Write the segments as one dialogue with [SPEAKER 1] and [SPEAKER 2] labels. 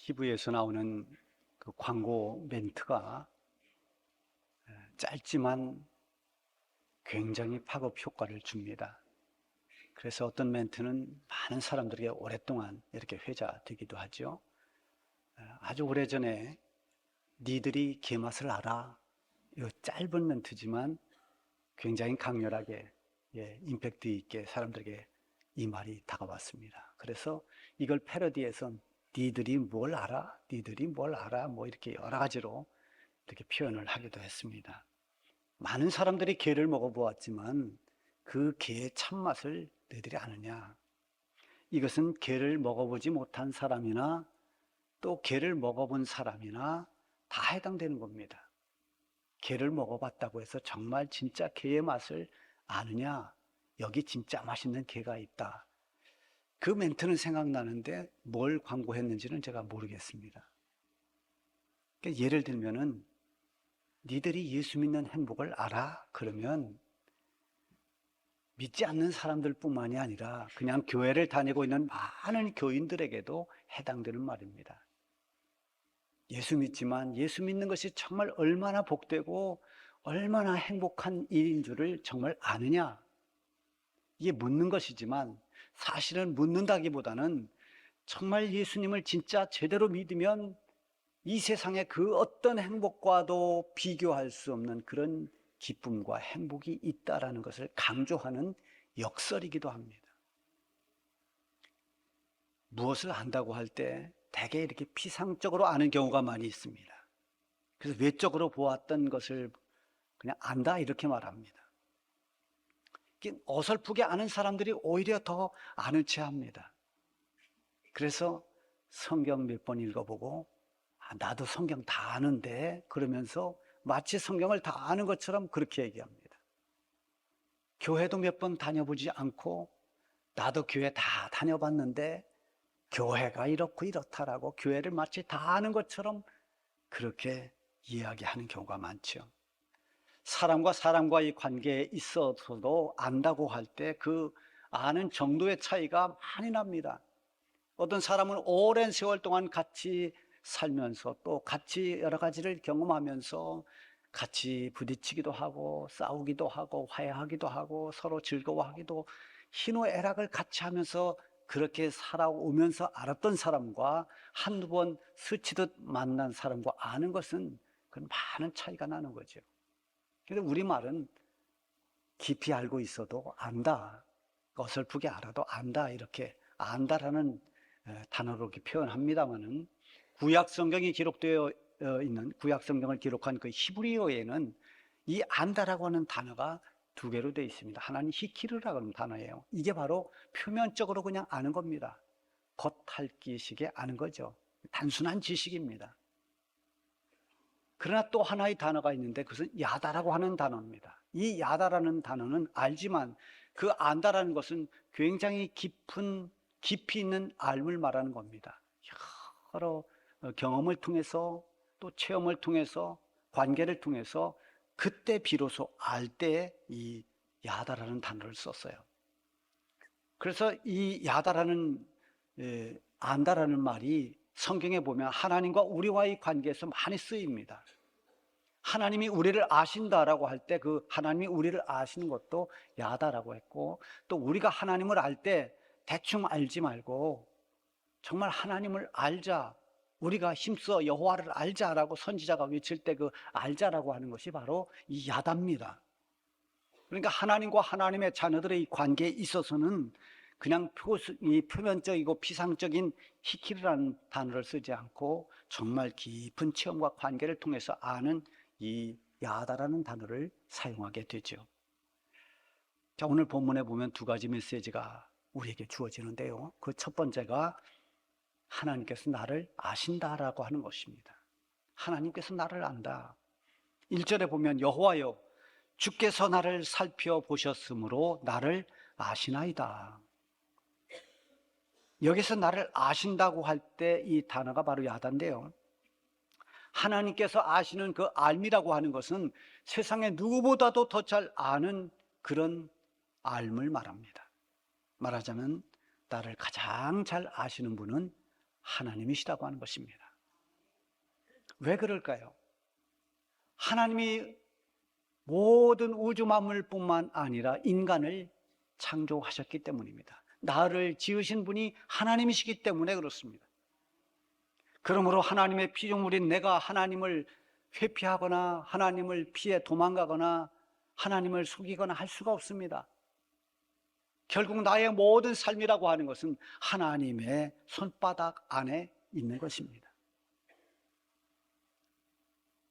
[SPEAKER 1] TV에서 나오는 그 광고 멘트가 짧지만 굉장히 파급 효과를 줍니다. 그래서 어떤 멘트는 많은 사람들에게 오랫동안 이렇게 회자되기도 하죠. 아주 오래전에 니들이 게맛을 알아. 이 짧은 멘트지만 굉장히 강렬하게 임팩트 있게 사람들에게 이 말이 다가왔습니다. 그래서 이걸 패러디해서 니들이 뭘 알아? 니들이 뭘 알아? 뭐 이렇게 여러 가지로 이렇게 표현을 하기도 했습니다. 많은 사람들이 게를 먹어보았지만 그 게의 참맛을 너희들이 아느냐? 이것은 게를 먹어보지 못한 사람이나 또 게를 먹어본 사람이나 다 해당되는 겁니다. 게를 먹어봤다고 해서 정말 진짜 게의 맛을 아느냐? 여기 진짜 맛있는 게가 있다. 그 멘트는 생각나는데 뭘 광고했는지는 제가 모르겠습니다. 그러니까 예를 들면은 니들이 예수 믿는 행복을 알아? 그러면 믿지 않는 사람들뿐만이 아니라 그냥 교회를 다니고 있는 많은 교인들에게도 해당되는 말입니다. 예수 믿지만 예수 믿는 것이 정말 얼마나 복되고 얼마나 행복한 일인 줄을 정말 아느냐? 이게 묻는 것이지만 사실은 묻는다기보다는 정말 예수님을 진짜 제대로 믿으면 이 세상의 그 어떤 행복과도 비교할 수 없는 그런 기쁨과 행복이 있다라는 것을 강조하는 역설이기도 합니다. 무엇을 안다고 할 때 대개 이렇게 피상적으로 아는 경우가 많이 있습니다. 그래서 외적으로 보았던 것을 그냥 안다 이렇게 말합니다. 어설프게 아는 사람들이 오히려 더 아는 체 합니다. 그래서 성경 몇 번 읽어보고 나도 성경 다 아는데 그러면서 마치 성경을 다 아는 것처럼 그렇게 얘기합니다. 교회도 몇 번 다녀보지 않고 나도 교회 다 다녀봤는데 교회가 이렇고 이렇다라고 교회를 마치 다 아는 것처럼 그렇게 이야기하는 경우가 많죠. 사람과 사람과의 관계에 있어서도 안다고 할 때 그 아는 정도의 차이가 많이 납니다. 어떤 사람은 오랜 세월 동안 같이 살면서 또 같이 여러 가지를 경험하면서 같이 부딪히기도 하고 싸우기도 하고 화해하기도 하고 서로 즐거워하기도 희노애락을 같이 하면서 그렇게 살아오면서 알았던 사람과 한두 번 스치듯 만난 사람과 아는 것은 그런 많은 차이가 나는 거죠. 그런데 우리말은 깊이 알고 있어도 안다, 어설프게 알아도 안다, 이렇게 안다라는 단어로 이렇게 표현합니다만은 구약 성경이 기록되어 있는 구약 성경을 기록한 그 히브리어에는 이 안다라고 하는 단어가 두 개로 되어 있습니다. 하나는 히키르라고 하는 단어예요. 이게 바로 표면적으로 그냥 아는 겁니다. 겉핥기식의 아는 거죠. 단순한 지식입니다. 그러나 또 하나의 단어가 있는데 그것은 야다라고 하는 단어입니다. 이 야다라는 단어는 알지만 그 안다라는 것은 굉장히 깊이 있는 알을 말하는 겁니다. 여러 경험을 통해서 또 체험을 통해서 관계를 통해서 그때 비로소 알 때 이 야다라는 단어를 썼어요. 그래서 이 야다라는 안다라는 말이 성경에 보면 하나님과 우리와의 관계에서 많이 쓰입니다. 하나님이 우리를 아신다라고 할 때 그 하나님이 우리를 아시는 것도 야다라고 했고, 또 우리가 하나님을 알 때 대충 알지 말고 정말 하나님을 알자, 우리가 힘써 여호와를 알자라고 선지자가 외칠 때 그 알자라고 하는 것이 바로 이 야다입니다. 그러니까 하나님과 하나님의 자녀들의 관계에 있어서는 그냥 표면적이고 피상적인 히키르라는 단어를 쓰지 않고 정말 깊은 체험과 관계를 통해서 아는 이 야다라는 단어를 사용하게 되죠. 자, 오늘 본문에 보면 두 가지 메시지가 우리에게 주어지는데요. 그 첫 번째가 하나님께서 나를 아신다라고 하는 것입니다. 하나님께서 나를 안다. 1절에 보면 여호와여 주께서 나를 살펴보셨으므로 나를 아시나이다. 여기서 나를 아신다고 할 때 이 단어가 바로 야다인데요. 하나님께서 아시는 그 알미라고 하는 것은 세상에 누구보다도 더 잘 아는 그런 알을 말합니다. 말하자면 나를 가장 잘 아시는 분은 하나님이시라고 하는 것입니다. 왜 그럴까요? 하나님이 모든 우주 만물뿐만 아니라 인간을 창조하셨기 때문입니다. 나를 지으신 분이 하나님이시기 때문에 그렇습니다. 그러므로 하나님의 피조물인 내가 하나님을 회피하거나 하나님을 피해 도망가거나 하나님을 속이거나 할 수가 없습니다. 결국 나의 모든 삶이라고 하는 것은 하나님의 손바닥 안에 있는 것입니다.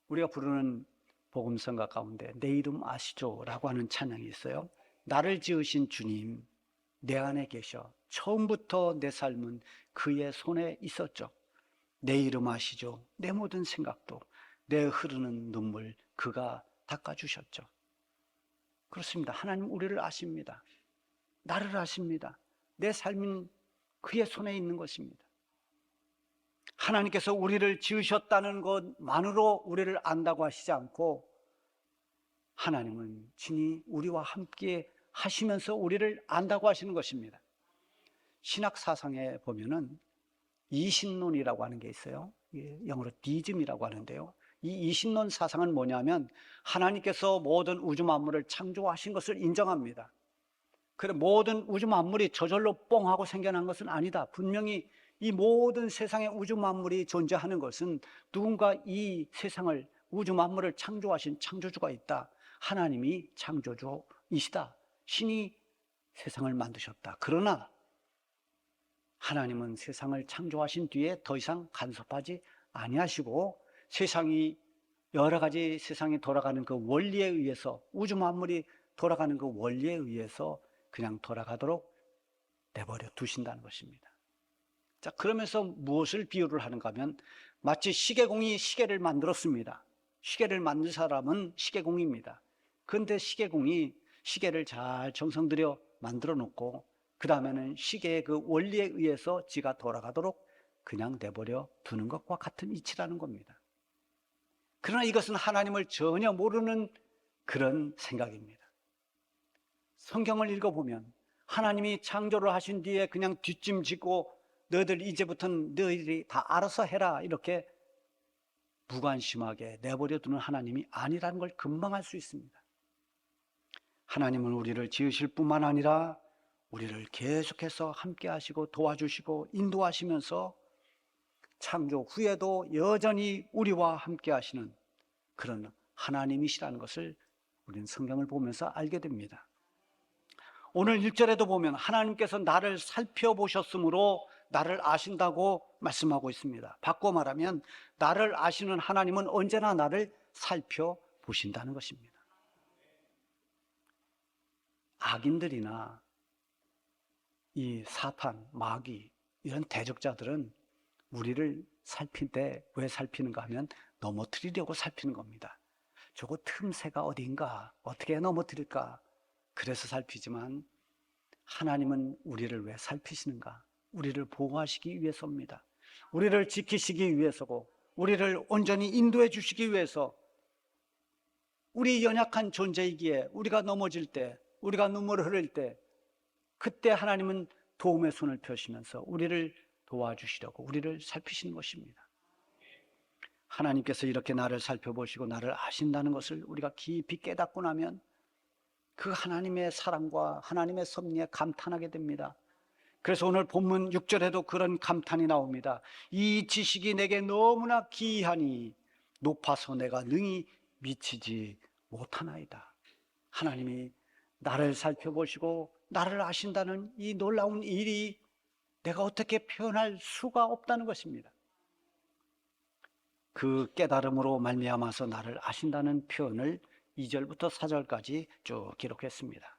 [SPEAKER 1] 우리가 부르는 복음성가 가운데 내 이름 아시죠? 라고 하는 찬양이 있어요. 나를 지으신 주님, 내 안에 계셔. 처음부터 내 삶은 그의 손에 있었죠. 내 이름 아시죠? 내 모든 생각도, 내 흐르는 눈물 그가 닦아주셨죠. 그렇습니다. 하나님 우리를 아십니다. 나를 아십니다. 내 삶은 그의 손에 있는 것입니다. 하나님께서 우리를 지으셨다는 것만으로 우리를 안다고 하시지 않고 하나님은 친히 우리와 함께 하시면서 우리를 안다고 하시는 것입니다. 신학 사상에 보면은 이신론이라고 하는 게 있어요. 영어로 디즘이라고 하는데요. 이 이신론 사상은 뭐냐면 하나님께서 모든 우주 만물을 창조하신 것을 인정합니다. 그래 모든 우주 만물이 저절로 뻥 하고 생겨난 것은 아니다. 분명히 이 모든 세상의 우주 만물이 존재하는 것은 누군가 이 세상을 우주 만물을 창조하신 창조주가 있다. 하나님이 창조주이시다. 신이 세상을 만드셨다. 그러나 하나님은 세상을 창조하신 뒤에 더 이상 간섭하지 아니하시고 세상이 여러 가지 세상이 돌아가는 그 원리에 의해서 우주 만물이 돌아가는 그 원리에 의해서 그냥 돌아가도록 내버려 두신다는 것입니다. 자, 그러면서 무엇을 비유를 하는가 하면 마치 시계공이 시계를 만들었습니다. 시계를 만든 사람은 시계공입니다. 그런데 시계공이 시계를 잘 정성 들여 만들어 놓고 그 다음에는 시계의 그 원리에 의해서 지가 돌아가도록 그냥 내버려 두는 것과 같은 이치라는 겁니다. 그러나 이것은 하나님을 전혀 모르는 그런 생각입니다. 성경을 읽어보면 하나님이 창조를 하신 뒤에 그냥 뒷짐지고 너희들 이제부터는 너희들이 다 알아서 해라 이렇게 무관심하게 내버려 두는 하나님이 아니라는 걸 금방 알 수 있습니다. 하나님은 우리를 지으실 뿐만 아니라 우리를 계속해서 함께 하시고 도와주시고 인도하시면서 창조 후에도 여전히 우리와 함께 하시는 그런 하나님이시라는 것을 우리는 성경을 보면서 알게 됩니다. 오늘 1절에도 보면 하나님께서 나를 살펴보셨으므로 나를 아신다고 말씀하고 있습니다. 바꿔 말하면 나를 아시는 하나님은 언제나 나를 살펴보신다는 것입니다. 악인들이나 이 사탄, 마귀 이런 대적자들은 우리를 살필 때 왜 살피는가 하면 넘어뜨리려고 살피는 겁니다. 저거 틈새가 어딘가 어떻게 넘어뜨릴까 그래서 살피지만 하나님은 우리를 왜 살피시는가? 우리를 보호하시기 위해서입니다. 우리를 지키시기 위해서고 우리를 온전히 인도해 주시기 위해서 우리 연약한 존재이기에 우리가 넘어질 때 우리가 눈물을 흘릴 때 그때 하나님은 도움의 손을 펴시면서 우리를 도와주시려고 우리를 살피시는 것입니다. 하나님께서 이렇게 나를 살펴보시고 나를 아신다는 것을 우리가 깊이 깨닫고 나면 그 하나님의 사랑과 하나님의 섭리에 감탄하게 됩니다. 그래서 오늘 본문 6절에도 그런 감탄이 나옵니다. 이 지식이 내게 너무나 기이하니 높아서 내가 능히 미치지 못하나이다. 하나님이 나를 살펴보시고 나를 아신다는 이 놀라운 일이 내가 어떻게 표현할 수가 없다는 것입니다. 그 깨달음으로 말미암아서 나를 아신다는 표현을 2절부터 4절까지 쭉 기록했습니다.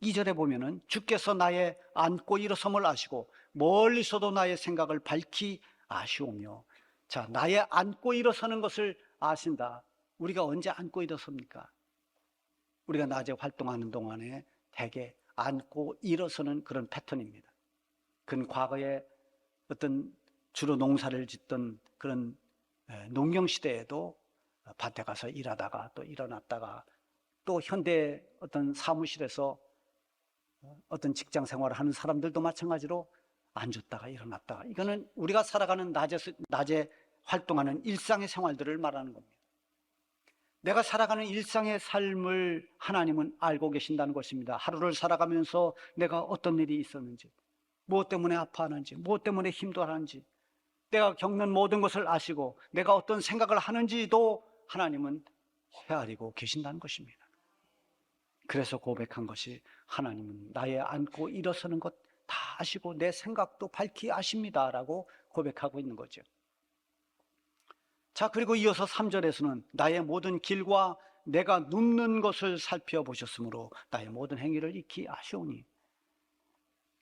[SPEAKER 1] 2절에 보면은 주께서 나의 앉고 일어섬을 아시고 멀리서도 나의 생각을 밝히 아시오며, 자, 나의 앉고 일어서는 것을 아신다. 우리가 언제 앉고 일어섭니까? 우리가 낮에 활동하는 동안에 대개 앉고 일어서는 그런 패턴입니다. 그건 과거에 어떤 주로 농사를 짓던 그런 농경시대에도 밭에 가서 일하다가 또 일어났다가 또 현대 어떤 사무실에서 어떤 직장 생활을 하는 사람들도 마찬가지로 앉았다가 일어났다가, 이거는 우리가 살아가는 낮에 활동하는 일상의 생활들을 말하는 겁니다. 내가 살아가는 일상의 삶을 하나님은 알고 계신다는 것입니다. 하루를 살아가면서 내가 어떤 일이 있었는지, 무엇 때문에 아파하는지, 무엇 때문에 힘들어하는지, 내가 겪는 모든 것을 아시고 내가 어떤 생각을 하는지도 하나님은 헤아리고 계신다는 것입니다. 그래서 고백한 것이, 하나님은 나의 앉고 일어서는 것 다 아시고 내 생각도 밝히 아십니다 라고 고백하고 있는 거죠. 자, 그리고 이어서 3절에서는 나의 모든 길과 내가 눕는 것을 살펴보셨으므로 나의 모든 행위를 익히 아시오니.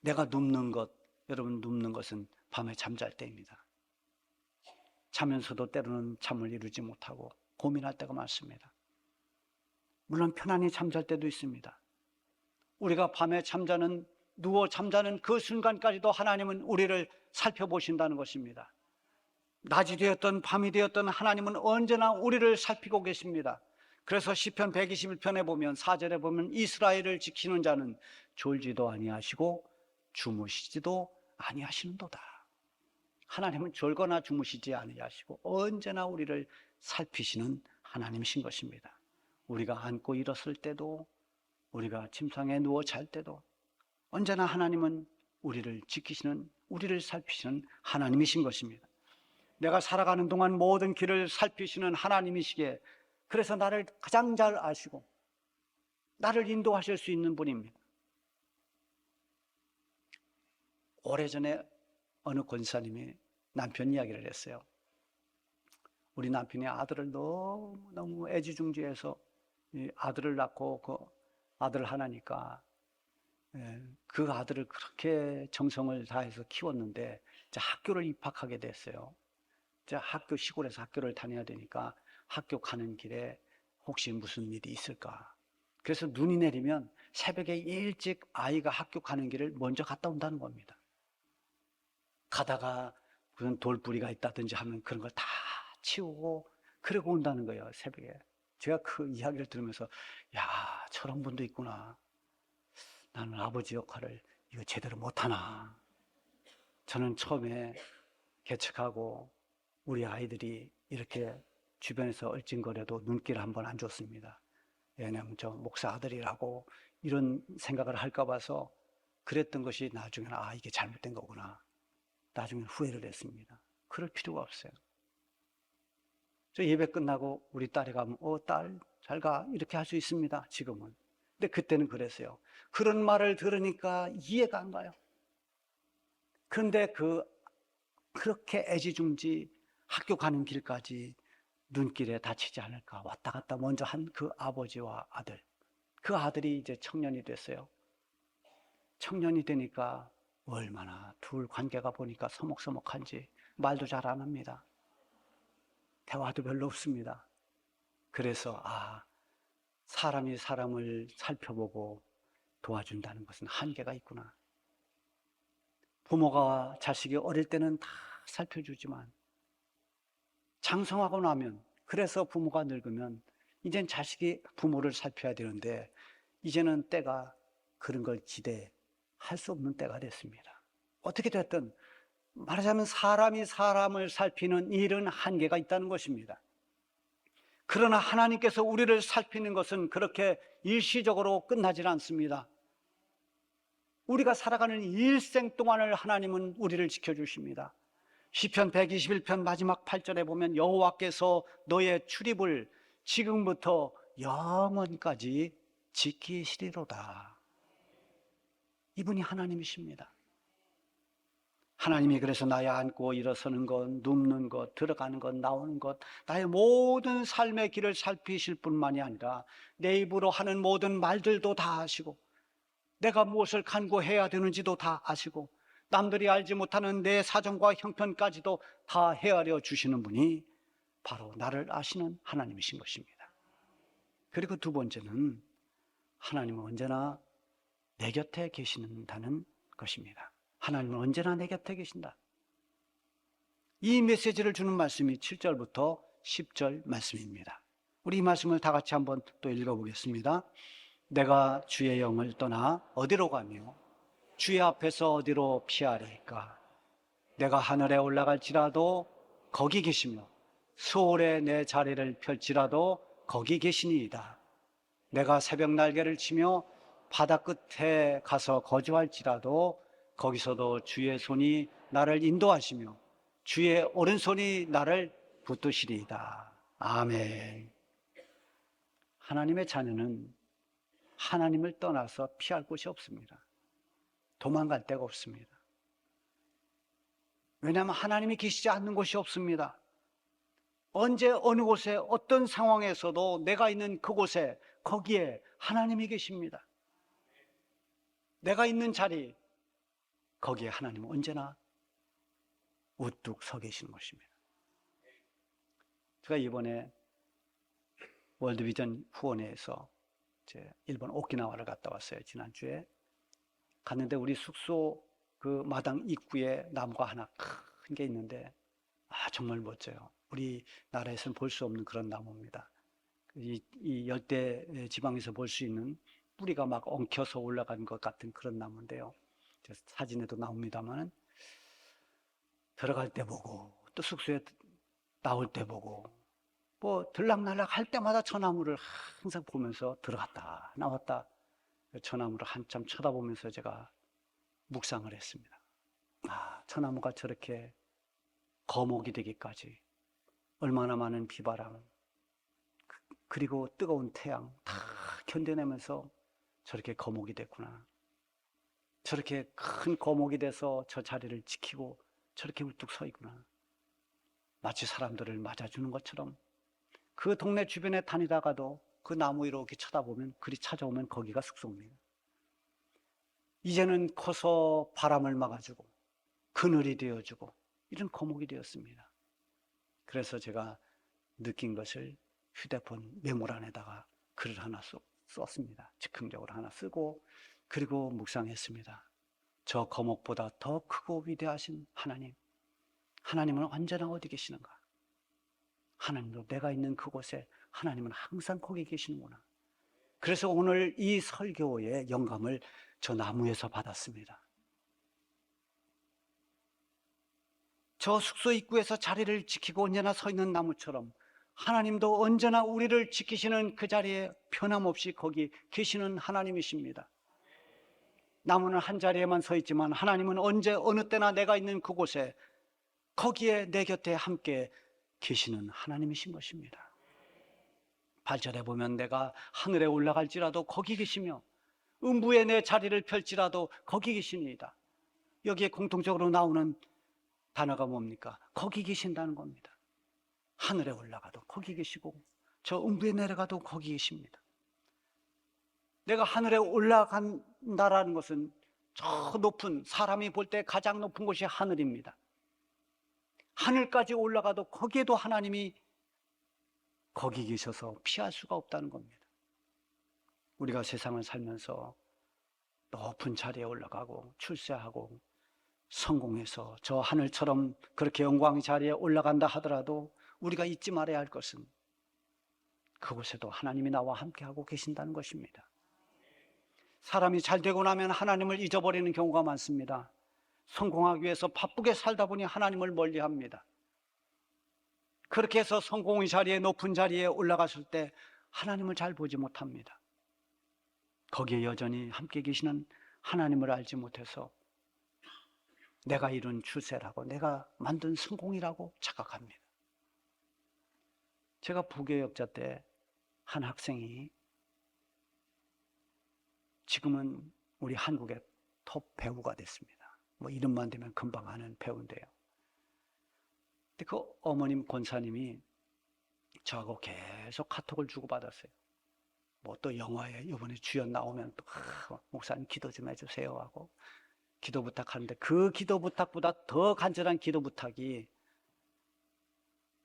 [SPEAKER 1] 내가 눕는 것, 여러분, 눕는 것은 밤에 잠잘 때입니다. 자면서도 때로는 잠을 이루지 못하고 고민할 때가 많습니다. 물론 편안히 잠잘 때도 있습니다. 우리가 밤에 누워 잠자는 그 순간까지도 하나님은 우리를 살펴보신다는 것입니다. 낮이 되었던 밤이 되었던 하나님은 언제나 우리를 살피고 계십니다. 그래서 시편 121편에 보면 4절에 보면 이스라엘을 지키는 자는 졸지도 아니하시고 주무시지도 아니하시는도다. 하나님은 졸거나 주무시지 아니하시고 언제나 우리를 살피시는 하나님이신 것입니다. 우리가 앉고 일었을 때도, 우리가 침상에 누워 잘 때도 언제나 하나님은 우리를 지키시는, 우리를 살피시는 하나님이신 것입니다. 내가 살아가는 동안 모든 길을 살피시는 하나님이시기에, 그래서 나를 가장 잘 아시고 나를 인도하실 수 있는 분입니다. 오래전에 어느 권사님이 남편 이야기를 했어요. 우리 남편이 아들을 너무 애지중지해서 아들을 낳고 그 아들을 하나니까 그 아들을 그렇게 정성을 다해서 키웠는데 학교를 입학하게 됐어요. 시골에서 학교를 다녀야 되니까 학교 가는 길에 혹시 무슨 일이 있을까. 그래서 눈이 내리면 새벽에 일찍 아이가 학교 가는 길을 먼저 갔다 온다는 겁니다. 가다가 무슨 돌부리가 있다든지 하면 그런 걸 다 치우고 그러고 온다는 거예요, 새벽에. 제가 그 이야기를 들으면서, 야, 저런 분도 있구나. 나는 아버지 역할을 이거 제대로 못하나. 저는 처음에 개척하고 우리 아이들이 이렇게 주변에서 얼찡거려도 눈길 한번 안 줬습니다. 왜냐하면 저 목사 아들이라고 이런 생각을 할까 봐서 그랬던 것이 나중에는 이게 잘못된 거구나. 나중에는 후회를 했습니다. 그럴 필요가 없어요. 저 예배 끝나고 우리 딸이 가면 딸 잘 가 이렇게 할 수 있습니다, 지금은. 근데 그때는 그랬어요. 그런 말을 들으니까 이해가 안 가요. 그런데 그렇게 애지중지 학교 가는 길까지 눈길에 다치지 않을까 왔다 갔다 먼저 한 그 아버지와 아들, 그 아들이 이제 청년이 됐어요. 청년이 되니까 얼마나 둘 관계가 보니까 서먹서먹한지 말도 잘 안 합니다. 대화도 별로 없습니다. 그래서 사람이 사람을 살펴보고 도와준다는 것은 한계가 있구나. 부모가 자식이 어릴 때는 다 살펴주지만 장성하고 나면, 그래서 부모가 늙으면 이젠 자식이 부모를 살펴야 되는데 이제는 때가 그런 걸 기대할 수 없는 때가 됐습니다. 어떻게 됐든 말하자면 사람이 사람을 살피는 일은 한계가 있다는 것입니다. 그러나 하나님께서 우리를 살피는 것은 그렇게 일시적으로 끝나질 않습니다. 우리가 살아가는 일생 동안을 하나님은 우리를 지켜주십니다. 시편 121편 마지막 8절에 보면 여호와께서 너의 출입을 지금부터 영원까지 지키시리로다. 이분이 하나님이십니다. 하나님이 그래서 나의 앉고 일어서는 것, 눕는 것, 들어가는 것, 나오는 것, 나의 모든 삶의 길을 살피실 뿐만이 아니라 내 입으로 하는 모든 말들도 다 아시고, 내가 무엇을 간구해야 되는지도 다 아시고, 남들이 알지 못하는 내 사정과 형편까지도 다 헤아려 주시는 분이 바로 나를 아시는 하나님이신 것입니다. 그리고 두 번째는 하나님은 언제나 내 곁에 계신다는 것입니다. 하나님은 언제나 내 곁에 계신다. 이 메시지를 주는 말씀이 7절부터 10절 말씀입니다. 우리 이 말씀을 다 같이 한번 또 읽어보겠습니다. 내가 주의 영을 떠나 어디로 가며 주의 앞에서 어디로 피하리까? 내가 하늘에 올라갈지라도 거기 계시며 수월에 내 자리를 펼지라도 거기 계시니이다. 내가 새벽 날개를 치며 바다 끝에 가서 거주할지라도 거기서도 주의 손이 나를 인도하시며 주의 오른손이 나를 붙드시리이다. 아멘. 하나님의 자녀는 하나님을 떠나서 피할 곳이 없습니다. 도망갈 데가 없습니다. 왜냐하면 하나님이 계시지 않는 곳이 없습니다. 언제 어느 곳에 어떤 상황에서도 내가 있는 그곳에 거기에 하나님이 계십니다. 내가 있는 자리 거기에 하나님은 언제나 우뚝 서 계시는 것입니다. 제가 이번에 월드비전 후원회에서 일본 오키나와를 갔다 왔어요. 지난주에 갔는데 우리 숙소 그 마당 입구에 나무가 하나 큰 게 있는데 정말 멋져요. 우리나라에서는 볼 수 없는 그런 나무입니다. 이 열대 지방에서 볼 수 있는 뿌리가 막 엉켜서 올라간 것 같은 그런 나무인데요. 사진에도 나옵니다만 들어갈 때 보고 또 숙소에 나올 때 보고 뭐 들락날락 할 때마다 저 나무를 항상 보면서 들어갔다 나왔다 저 나무를 한참 쳐다보면서 제가 묵상을 했습니다. 저 나무가 저렇게 거목이 되기까지 얼마나 많은 비바람 그리고 뜨거운 태양 다 견뎌내면서 저렇게 거목이 됐구나. 저렇게 큰 거목이 돼서 저 자리를 지키고 저렇게 우뚝 서 있구나. 마치 사람들을 맞아주는 것처럼 그 동네 주변에 다니다가도 그 나무 이렇게 쳐다보면 그리 찾아오면 거기가 숙소입니다. 이제는 커서 바람을 막아주고 그늘이 되어주고 이런 거목이 되었습니다. 그래서 제가 느낀 것을 휴대폰 메모란에다가 글을 하나 썼습니다. 즉흥적으로 하나 쓰고 그리고 묵상했습니다. 저 거목보다 더 크고 위대하신 하나님, 하나님은 언제나 어디 계시는가? 하나님도 내가 있는 그곳에 하나님은 항상 거기 계시는구나. 그래서 오늘 이 설교의 영감을 저 나무에서 받았습니다. 저 숙소 입구에서 자리를 지키고 언제나 서 있는 나무처럼 하나님도 언제나 우리를 지키시는 그 자리에 변함없이 거기 계시는 하나님이십니다. 나무는 한 자리에만 서 있지만 하나님은 언제 어느 때나 내가 있는 그곳에 거기에 내 곁에 함께 계시는 하나님이신 것입니다. 8절에 보면 내가 하늘에 올라갈지라도 거기 계시며 음부에 내 자리를 펼지라도 거기 계시니이다. 여기에 공통적으로 나오는 단어가 뭡니까? 거기 계신다는 겁니다. 하늘에 올라가도 거기 계시고 저 음부에 내려가도 거기 계십니다. 내가 하늘에 올라간다라는 것은 저 높은 사람이 볼 때 가장 높은 곳이 하늘입니다. 하늘까지 올라가도 거기에도 하나님이 거기 계셔서 피할 수가 없다는 겁니다. 우리가 세상을 살면서 높은 자리에 올라가고 출세하고 성공해서 저 하늘처럼 그렇게 영광의 자리에 올라간다 하더라도 우리가 잊지 말아야 할 것은 그곳에도 하나님이 나와 함께하고 계신다는 것입니다. 사람이 잘 되고 나면 하나님을 잊어버리는 경우가 많습니다. 성공하기 위해서 바쁘게 살다 보니 하나님을 멀리합니다. 그렇게 해서 성공의 자리에 높은 자리에 올라갔을 때 하나님을 잘 보지 못합니다. 거기에 여전히 함께 계시는 하나님을 알지 못해서 내가 이룬 출세라고 내가 만든 성공이라고 착각합니다. 제가 부교역자 때 한 학생이 지금은 우리 한국의 톱 배우가 됐습니다. 뭐 이름만 되면 금방 아는 배우인데요. 근데 그 어머님 권사님이 저하고 계속 카톡을 주고받았어요. 뭐 또 영화에 이번에 주연 나오면 또 목사님 기도 좀 해주세요 하고 기도 부탁하는데 그 기도 부탁보다 더 간절한 기도 부탁이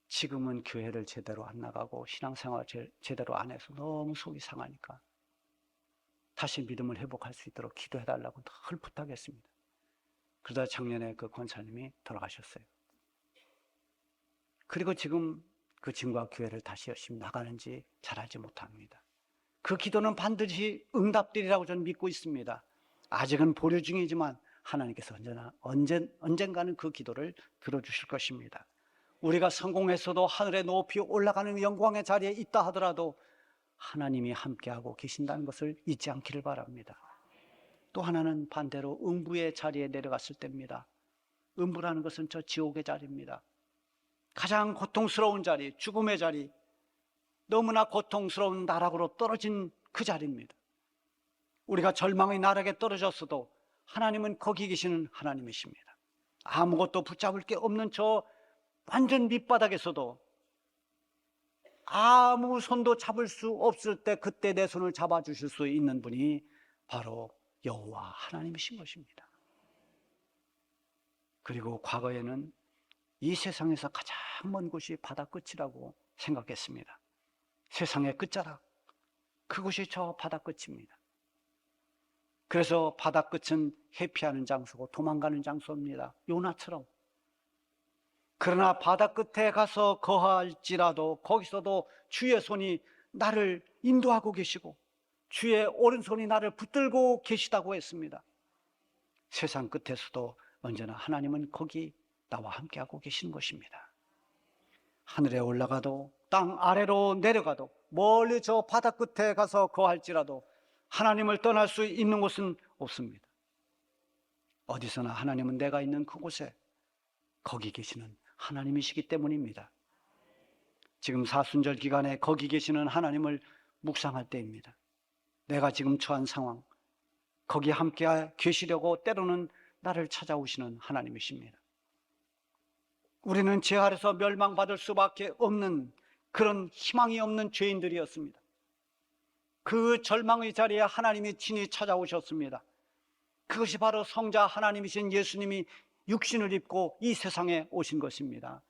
[SPEAKER 1] 지금은 교회를 제대로 안 나가고 신앙생활 제대로 안 해서 너무 속이 상하니까 다시 믿음을 회복할 수 있도록 기도해달라고 늘 부탁했습니다. 그러다 작년에 그 권사님이 돌아가셨어요. 그리고 지금 그 증거 교회를 다시 열심히 나가는지 잘 알지 못합니다. 그 기도는 반드시 응답되리라고 저는 믿고 있습니다. 아직은 보류 중이지만 하나님께서 언젠가는 그 기도를 들어주실 것입니다. 우리가 성공했어도 하늘에 높이 올라가는 영광의 자리에 있다 하더라도 하나님이 함께하고 계신다는 것을 잊지 않기를 바랍니다. 또 하나는 반대로 음부의 자리에 내려갔을 때입니다. 음부라는 것은 저 지옥의 자리입니다. 가장 고통스러운 자리, 죽음의 자리, 너무나 고통스러운 나락으로 떨어진 그 자리입니다. 우리가 절망의 나락에 떨어졌어도 하나님은 거기 계시는 하나님이십니다. 아무것도 붙잡을 게 없는 저 완전 밑바닥에서도 아무 손도 잡을 수 없을 때 그때 내 손을 잡아주실 수 있는 분이 바로 여호와 하나님이신 것입니다. 그리고 과거에는 이 세상에서 가장 먼 곳이 바다 끝이라고 생각했습니다. 세상의 끝자락, 그곳이 저 바다 끝입니다. 그래서 바다 끝은 회피하는 장소고 도망가는 장소입니다. 요나처럼. 그러나 바다 끝에 가서 거할지라도 거기서도 주의 손이 나를 인도하고 계시고 주의 오른손이 나를 붙들고 계시다고 했습니다. 세상 끝에서도 언제나 하나님은 거기 나와 함께하고 계시는 것입니다. 하늘에 올라가도 땅 아래로 내려가도 멀리 저 바다 끝에 가서 거할지라도 하나님을 떠날 수 있는 곳은 없습니다. 어디서나 하나님은 내가 있는 그곳에 거기 계시는 하나님이시기 때문입니다. 지금 사순절 기간에 거기 계시는 하나님을 묵상할 때입니다. 내가 지금 처한 상황, 거기 함께 계시려고 때로는 나를 찾아오시는 하나님이십니다. 우리는 죄 아래서 멸망받을 수밖에 없는 그런 희망이 없는 죄인들이었습니다. 그 절망의 자리에 하나님이 친히 찾아오셨습니다. 그것이 바로 성자 하나님이신 예수님이 육신을 입고 이 세상에 오신 것입니다.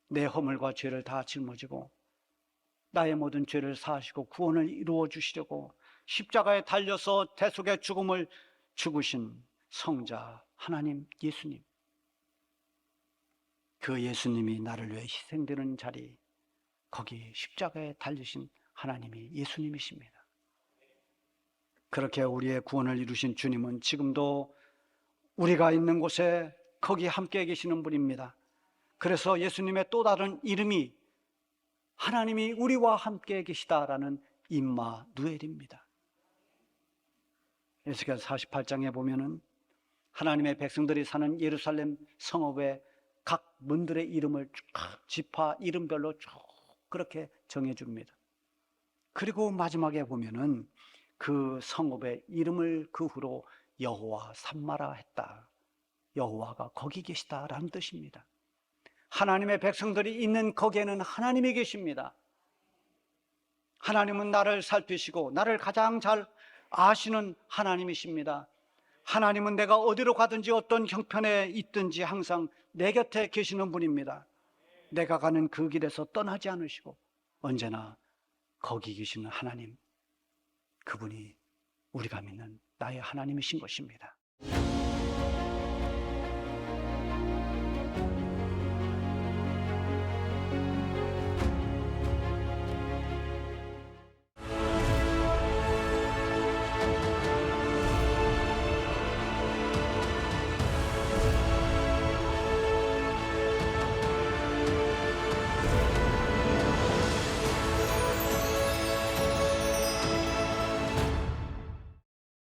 [SPEAKER 1] 내 허물과 죄를 다 짊어지고 나의 모든 죄를 사하시고 구원을 이루어 주시려고 십자가에 달려서 대속의 죽음을 죽으신 성자 하나님 예수님, 그 예수님이 나를 위해 희생되는 자리, 거기 십자가에 달리신 하나님이 예수님이십니다. 그렇게 우리의 구원을 이루신 주님은 지금도 우리가 있는 곳에 거기 함께 계시는 분입니다. 그래서 예수님의 또 다른 이름이 하나님이 우리와 함께 계시다라는 임마누엘입니다. 에스겔 48장에 보면은 하나님의 백성들이 사는 예루살렘 성읍의 각 문들의 이름을 쭉 지파 이름별로 쭉 그렇게 정해줍니다. 그리고 마지막에 보면은 그 성읍의 이름을 그 후로 여호와 삼마라 했다. 여호와가 거기 계시다라는 뜻입니다. 하나님의 백성들이 있는 거기에는 하나님이 계십니다. 하나님은 나를 살피시고 나를 가장 잘 아시는 하나님이십니다. 하나님은 내가 어디로 가든지 어떤 형편에 있든지 항상 내 곁에 계시는 분입니다. 내가 가는 그 길에서 떠나지 않으시고 언제나 거기 계시는 하나님, 그분이 우리가 믿는 나의 하나님이신 것입니다.